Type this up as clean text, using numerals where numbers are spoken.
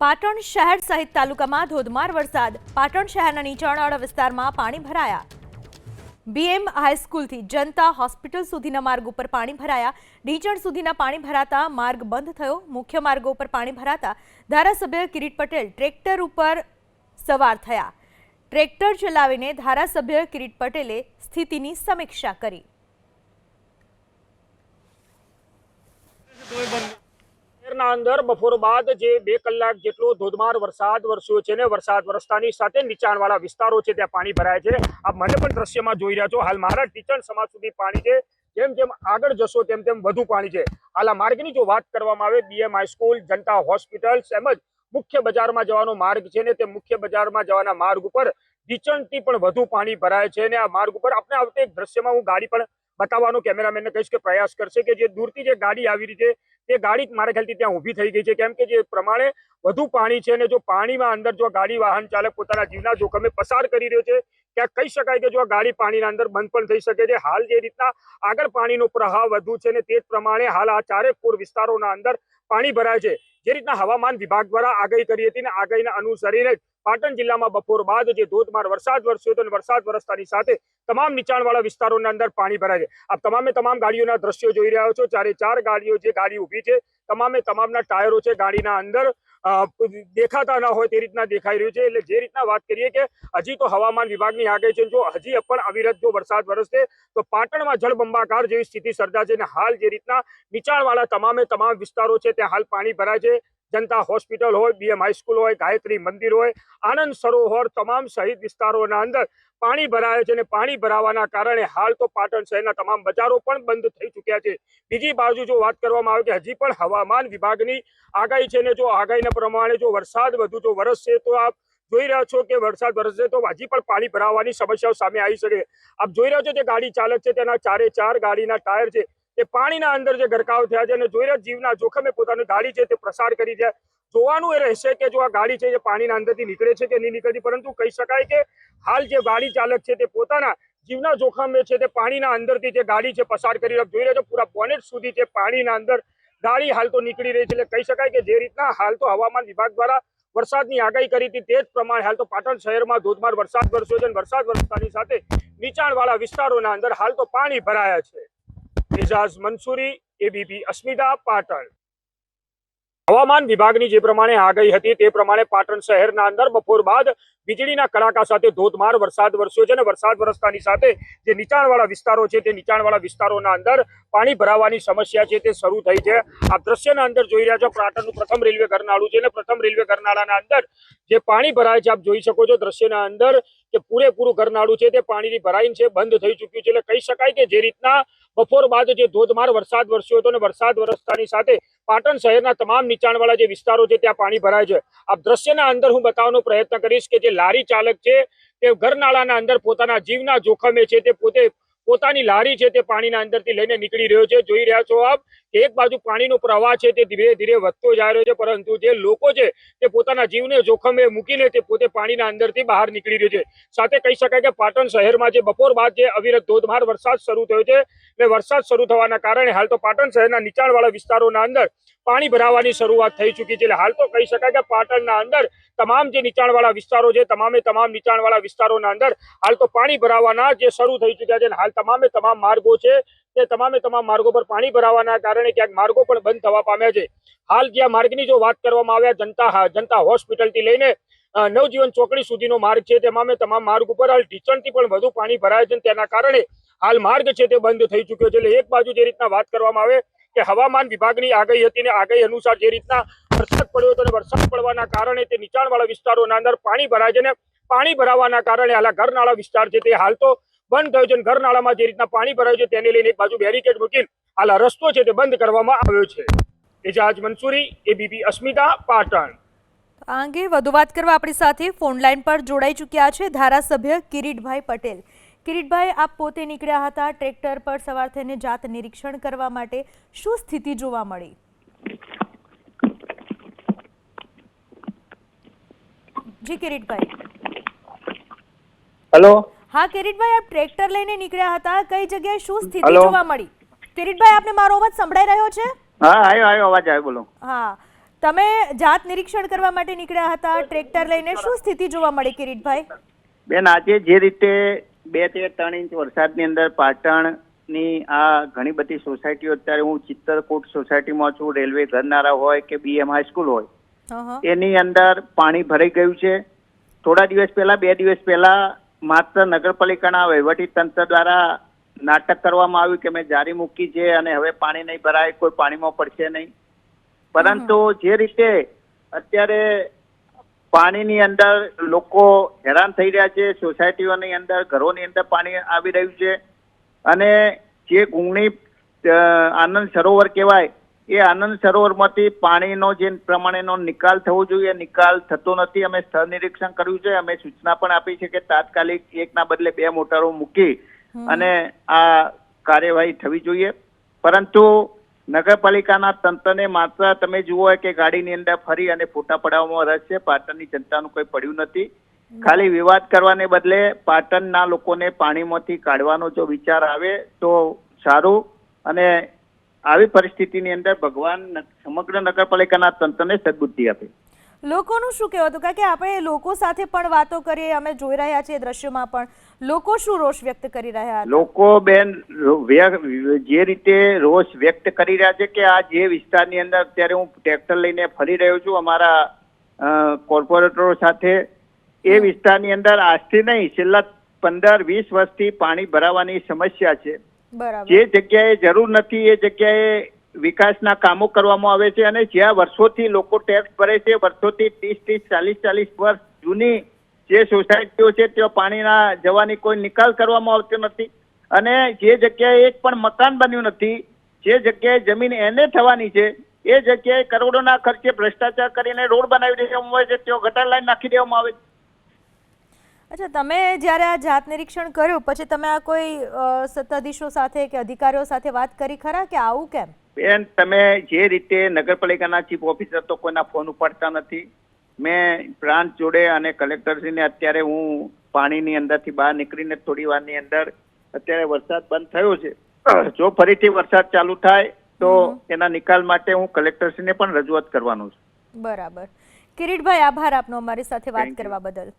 પાટણ શહેર સહિત તાલુકામાં ધોધમાર વરસાદ. પાટણ શહેરના નીચાણવાળા વિસ્તારમાં પાણી ભરાયા. બીએમ હાઈસ્કૂલથી જનતા હોસ્પિટલ સુધીના માર્ગ ઉપર પાણી ભરાયા. ઢીંચણ સુધીના પાણી ભરાતા માર્ગ બંધ થયો. મુખ્ય માર્ગો ઉપર પાણી ભરાતા ધારાસભ્ય કિરીટ પટેલ ટ્રેક્ટર ઉપર સવાર થયા. ટ્રેક્ટર ચલાવીને ધારાસભ્ય કિરીટ પટેલે સ્થિતિની સમીક્ષા કરી. અંદર બપોર બાદ જે 2 કલાક જેટલો ધોધમાર વરસાદ વરસ્યો છે ને વરસાદ વરસતાની સાથે નીચાણવાળા વિસ્તારો છે ત્યાં પાણી ભરાય છે. આપ મને પણ દ્રશ્યમાં જોઈ રહ્યા છો. હાલ મારા ટીચણ સમાજ સુધી પાણી છે. જેમ જેમ આગળ જશો તેમ તેમ વધુ પાણી છે. હાલ આ માર્ગની જો વાત કરવામાં આવે, બીએમ હાઈસ્કૂલ, જનતા હોસ્પિટલ તેમજ મુખ્ય બજારમાં જવાનો માર્ગ છે ને તે મુખ્ય બજારમાં જવાના માર્ગ ઉપર ઢીચણથી પણ વધુ પાણી ભરાય છે. અને આ માર્ગ ઉપર આપણે આવતે એક દ્રશ્યમાં હું ગાડી પણ બતાવવાનો કેમેરામેનને કહીશ કે પ્રયાસ કરશે કે જે દૂરથી જે ગાડી આવી રહી છે તે ગાડી મારા ખ્યાલથી ત્યાં ઊભી થઈ ગઈ છે, કેમ કે જે પ્રમાણે વધુ પાણી છે અને જો પાણીમાં અંદર જો ગાડી વાહન ચાલક પોતાના જીવના જોખમે પસાર કરી રહ્યો છે ત્યાં કહી શકાય કે જો આ ગાડી પાણીના અંદર બંધ પણ થઈ શકે છે. હાલ જે રીતના આગળ પાણીનો પ્રવાહ વધુ છે ને તે જ પ્રમાણે હાલ આ ચારેકોર વિસ્તારોના અંદર પાણી ભરાય છે. જે રીતના હવામાન વિભાગ દ્વારા આગાહી કરી હતી ને આગાહીના અનુસરીને પાટણ જિલ્લામાં બપોર બાદ જે ધોધમાર વરસાદ વરસ્યો હતો અને વરસાદ વરસતાની સાથે તમામ નીચાણવાળા વિસ્તારોના અંદર પાણી ભરાય છે. આપ તમામ ગાડીઓના દ્રશ્યો જોઈ રહ્યા છો. 4 ગાડીઓ જે ગાડી ઊભી છે તમામના ટાયરો છે ગાડીના અંદર દેખાતા ના હોય તે રીતના દેખાઈ રહ્યું છે. એટલે જે રીતના વાત કરીએ કે હજી તો હવામાન વિભાગની આગાહી છે, જો હજી પણ અવિરત જો વરસાદ વરસશે તો પાટણમાં જળબંબાકાર જેવી સ્થિતિ સર્જાશે. અને હાલ જે રીતના નીચાણવાળા તમામ વિસ્તારો છે ત્યાં હાલ પાણી ભરાય છે. જનતા હોસ્પિટલ હોય, બીએમ હાઈસ્કૂલ હોય, ગાયત્રી મંદિર હોય, આનંદ સરોવર તમામ શહીદ વિસ્તારોના અંદર પાણી ભરાય છે. અને પાણી ભરાવાના કારણે હાલ તો પાટણ શહેરના તમામ બજારો પણ બંધ થઈ ચૂક્યા છે. બીજી બાજુ જો વાત કરવામાં આવે કે હજી પણ હવામાન વિભાગની આગાહી છે ને જો આગાહીના પ્રમાણે જો વરસાદ વધુ જો વરસશે તો આપ જોઈ રહ્યા છો કે વરસાદ વરસશે તો હજી પણ પાણી ભરાવાની સમસ્યાઓ સામે આવી શકે. આપ જોઈ રહ્યા છો જે ગાડી ચાલક છે તેના 4 ગાડીના ટાયર છે તે પાણીના અંદર જે ગરકાવ થયા છે અને જોઈ રહ્યા જીવના જોખમે પોતાની ગાડી છે તે પ્રસાર કરી છે. જોવાનું એ રહેશે કે જો આ ગાડી છે જે પાણીના અંદરથી નીકળે છે કે નહીં નીકળતી, પરંતુ કહી શકાય કે હાલ જે ગાડી ચાલક છે તે પોતાના જીવના જોખમે છે તે પાણીના અંદરથી જે ગાડી છે પસાર કરી જોઈ રહ્યા છો. પૂરા બોનેટ સુધી છે પાણીના અંદર ગાડી હાલ તો નીકળી રહી છે. એટલે કહી શકાય કે જે રીતના હાલ તો હવામાન વિભાગ દ્વારા વરસાદની આગાહી કરી હતી તે જ પ્રમાણે હાલ તો પાટણ શહેરમાં ધોધમાર વરસાદ વરસ્યો છે અને વરસાદ વરસતાની સાથે નીચાણવાળા વિસ્તારોના અંદર હાલ તો પાણી ભરાયા છે. એજાઝ મંસૂરી, એબીપી અસ્મિતા, પાટણ. હવામાન વિભાગની જે પ્રમાણે આગાહી હતી તે પ્રમાણે પાટણ શહેરના અંદર બપોર બાદ વીજળીના કડાકા સાથે ધોધમાર વરસાદ વરસ્યો છે અને વરસાદ વરસતાની સાથે જે નીચાણવાળા વિસ્તારો છે તે નીચાણવાળા વિસ્તારોના અંદર પાણી ભરાવાની સમસ્યા છે તે શરૂ થઈ છે. આ દ્રશ્યના અંદર જોઈ રહ્યા છો પાટણનું પ્રથમ રેલવે ગરનાળું છે અને પ્રથમ રેલવે ગરનાળાના અંદર જે પાણી ભરાય છે આપ જોઈ શકો છો દ્રશ્યના અંદર કે પૂરેપૂરું ગરનાળું છે તે પાણીથી ભરાઈને છે બંધ થઈ ચૂક્યું છે. એટલે કહી શકાય કે જે રીતના બપોર બાદ જે ધોધમાર વરસાદ વરસ્યો હતો અને વરસાદ વરસતાની સાથે પાટણ શહેરના તમામ નીચાણવાળા જે વિસ્તારો છે ત્યાં પાણી ભરાય છે. આ દ્રશ્યના અંદર હું બતાવવાનો પ્રયત્ન કરીશ કે જે લારી ચાલક છે તે ગરનાળાના અંદર પોતાના જીવના જોખમે છે તે પોતાની લારી છે તે પાણીના અંદરથી લઈને નીકળી રહ્યો છે. જોઈ રહ્યા છો આપ કે એક બાજુ પાણીનો પ્રવાહ છે તે ધીરે ધીરે વધતો જઈ રહ્યો છે, પરંતુ જે લોકો છે તે પોતાના જીવને જોખમે મૂકીને તે પોતે પાણીના અંદરથી બહાર નીકળી રહ્યો છે. સાથે કહી શકાય કે પાટણ શહેરમાં જે બપોર બાદ જે અવિરત ધોધમાર વરસાદ શરૂ થયો છે અને વરસાદ શરૂ થવાના કારણે હાલ તો પાટણ શહેરના નીચાણવાળા વિસ્તારોના અંદર પાણી ભરાવાની શરૂઆત થઈ ચૂકી છે. એટલે હાલ તો કહી શકાય કે પાટણના અંદર તમામ જે નીચાણવાળા વિસ્તારો છે તમામ નીચાણવાળા વિસ્તારોના અંદર હાલ તો પાણી ભરાવાના જે શરૂ થઈ ચૂક્યા છે. હાલ તમામ માર્ગો છે તે તમામ માર્ગો પર પાણી ભરાવાના કારણે ક્યાંક માર્ગો પણ બંધ થવા પામ્યા છે. હાલ જ્યાં માર્ગની જો વાત કરવામાં આવે જનતા હોસ્પિટલથી લઈને નવજીવન ચોકડી સુધીનો માર્ગ છે તમામ માર્ગ ઉપર હાલ ઢીચણથી પણ વધુ પાણી ભરાય છે. તેના કારણે હાલ માર્ગ છે તે બંધ થઈ ચૂક્યો છે. એટલે એક બાજુ જે રીતના વાત કરવામાં આવે કે હવામાન વિભાગની આગાહી હતી ને આગાહી અનુસાર જે રીતના વરસાદ પડ્યો હતો અને વરસાદ પડવાના કારણે તે નીચાણવાળા વિસ્તારોના અંદર પાણી ભરાય છે. અને પાણી ભરાવાના કારણે હાલ ઘરનાળા વિસ્તાર છે તે હાલ તો બંધ થયો છે. ઘરનાળામાં જે રીતના પાણી ભરાયું છે તેને લઈને એક બાજુ બેરિકેડ મૂકીને હાલ રસ્તો છે તે બંધ કરવામાં આવ્યો છે. એજાજ મંસૂરી, એબીપી અસ્મિતા, પાટણ. આ અંગે વધુ વાત કરવા આપણી સાથે ફોન લાઈન પર જોડાઈ ચૂક્યા છે ધારાસભ્ય કિરીટભાઈ પટેલ. કિરીટભાઈ, આપ પોતે નીકળ્યા હતા ટ્રેક્ટર પર સવાર થઈને જાત નિરીક્ષણ કરવા માટે. શું સ્થિતિ જોવા મળી? જી કિરીટભાઈ. હેલો. હા કિરીટભાઈ, આપ ટ્રેક્ટર લઈને નીકળ્યા હતા, કઈ જગ્યાએ શું સ્થિતિ જોવા મળી? કિરીટભાઈ, આપને મારો અવાજ સંભળાઈ રહ્યો છે? હા, આવ્યો અવાજ આવ્યો, બોલો. હા, તમે જાત નિરીક્ષણ કરવા માટે નીકળ્યા હતા ટ્રેક્ટર લઈને, શું સ્થિતિ જોવા મળી કિરીટભાઈ? બેન, આજે જે રીતે 2 થી 3 ઇંચ વરસાદની અંદર પાટણની આ ઘણી બધી સોસાયટીઓ, અત્યારે હું ચિત્તરકૂટ સોસાયટીમાં છું, રેલવે ઘરનારા હોય કે BM હાઈસ્કૂલ હોય, એની અંદર પાણી ભરાઈ ગયું છે. થોડા દિવસ પહેલા, 2 દિવસ પહેલા માત્ર નગરપાલિકાના વહીવટી તંત્ર દ્વારા નાટક કરવામાં આવ્યું કે મેં જારી મૂકી છે અને હવે પાણી નહીં ભરાય, કોઈ પાણીમાં પડશે નહીં. પરંતુ જે રીતે અત્યારે પાણીની અંદર લોકો હેરાન થઈ રહ્યા છે, સોસાયટીઓની અંદર, ઘરોની અંદર પાણી આવી રહ્યું છે અને જે ગુંગણી આનંદ સરોવર કહેવાય, એ આનંદ સરોવરમાંથી પાણીનો જે પ્રમાણેનો નિકાલ થવો જોઈએ, નિકાલ થતો નથી. અમે સ્થળ નિરીક્ષણ કર્યું છે, અમે સૂચના પણ આપી છે કે તાત્કાલિક 1ના બદલે 2 મોટરો મૂકી અને આ કાર્યવાહી થવી જોઈએ. પરંતુ નગરપાલિકાના તંત્રને માત્ર તમે જુઓ કે ગાડીની અંદર ફરી અને ફોટા પડાવવામાં રસ છે. પાટણની જનતાનું કોઈ પડ્યું નથી. ખાલી વિવાદ કરવાને બદલે પાટણના લોકોને પાણીમાંથી કાઢવાનો જો વિચાર આવે તો સારું. અને આવી પરિસ્થિતિની અંદર ભગવાન સમગ્ર નગરપાલિકાના તંત્રને સદબુદ્ધિ આપે. લોકોનું શું કહેવું હતું? કારણ કે આપણે લોકો સાથે પણ વાતો કરીએ, અમે જોઈ રહ્યા છીએ દ્રશ્યોમાં પણ લોકો શું રોષ વ્યક્ત કરી રહ્યા હતા? લોકો બેન જે રીતે રોષ વ્યક્ત કરી રહ્યા છે કે આ જે વિસ્તારની અંદર અત્યારે હું ટ્રેક્ટર લઈને ફરી રહ્યો છું અમારા કોર્પોરેટરો સાથે, એ વિસ્તારની અંદર આજથી નહીં, છેલ્લા 15-20 વર્ષથી પાણી ભરાવાની સમસ્યા છે. જે જગ્યાએ જરૂર નથી એ જગ્યાએ વિકાસના કામો કરવામાં આવે છે અને જ્યાં વર્ષોથી લોકો ટેક્સ ભરે છે, વર્ષોથી 30-40 વર્ષ જૂની જે સોસાયટીઓ છે ત્યાં પાણીના જવાની કોઈ નિકાલ કરવામાં આવતો નથી. અને જે જગ્યાએ એક પણ મકાન બન્યું નથી, જે જગ્યાએ જમીન એને થવાની છે, એ જગ્યાએ કરોડોના ખર્ચે ભ્રષ્ટાચાર કરીને રોડ બનાવી દેવામાં આવે છે, ત્યાં ગટર લાઈન નાખી દેવામાં આવે છે. અચ્છા, તમે જ્યારે આ જાત નિરીક્ષણ કર્યું પછી તમે આ કોઈ સત્તાધીશો સાથે કે અધિકારીઓ સાથે વાત કરી ખરા કે આવું કેમ? બેન, તમે જે રીતે નગરપાલિકાના ચીફ ઓફિસર તો કોઈના ફોન ઉપાડતા નથી. મેં પ્રાંત જોડે અને કલેક્ટરશ્રીને અત્યારે હું પાણીની અંદરથી બહાર નીકળીને થોડી વારની અંદર, અત્યારે વરસાદ બંધ થયો છે, જો ફરીથી વરસાદ ચાલુ થાય તો એના નિકાલ માટે હું કલેક્ટરશ્રીને પણ રજૂઆત કરવાનો છું. બરાબર. કિરીટભાઈ, આભાર આપનો અમારી સાથે વાત કરવા બદલ.